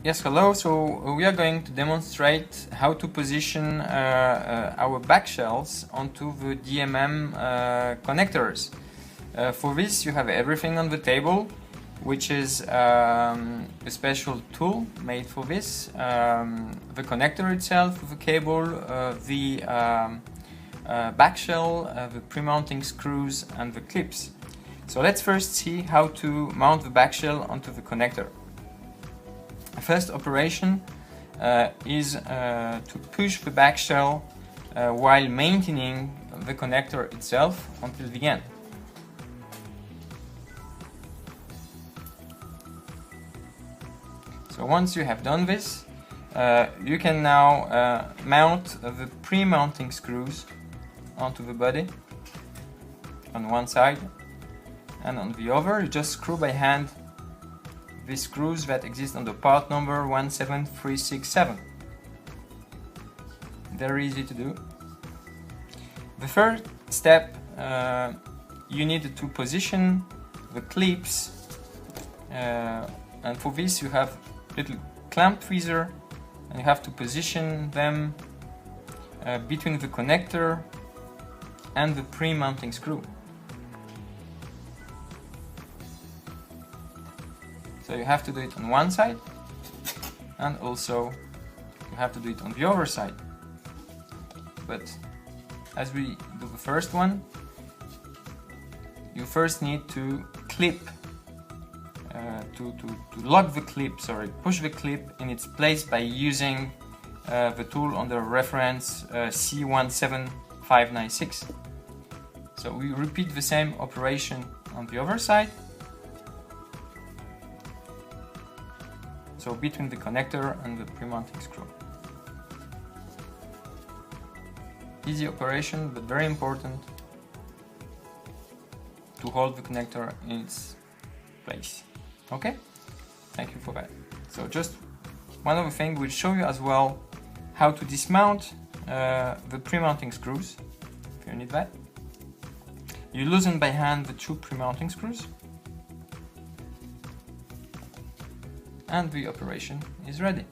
Yes, hello. So we are going to demonstrate how to position our backshells onto the DMM connectors. For this you have everything on the table, which is a special tool made for this. The connector itself, the cable, the backshell, the pre-mounting screws and the clips. So let's first see how to mount the backshell onto the connector. The first operation is to push the backshell while maintaining the connector itself until the end. So once you have done this, you can now mount the pre-mounting screws onto the body on one side, and on the other you just screw by hand the screws that exist on the part number 17367. Very easy to do. The first step, you need to position the clips, and for this you have little clamp tweezer, and you have to position them between the connector and the pre-mounting screw. So you have to do it on one side, and also you have to do it on the other side. But as we do the first one, you first need to clip, to lock the clip, push the clip in its place by using the tool under reference C17596. So we repeat the same operation on the other side. So between the connector and the pre-mounting screw. Easy operation, but very important to hold the connector in its place. Okay? Thank you for that. So just one other thing, we'll show you as well how to dismount the pre-mounting screws, if you need that. You loosen by hand the two pre-mounting screws, and the operation is ready.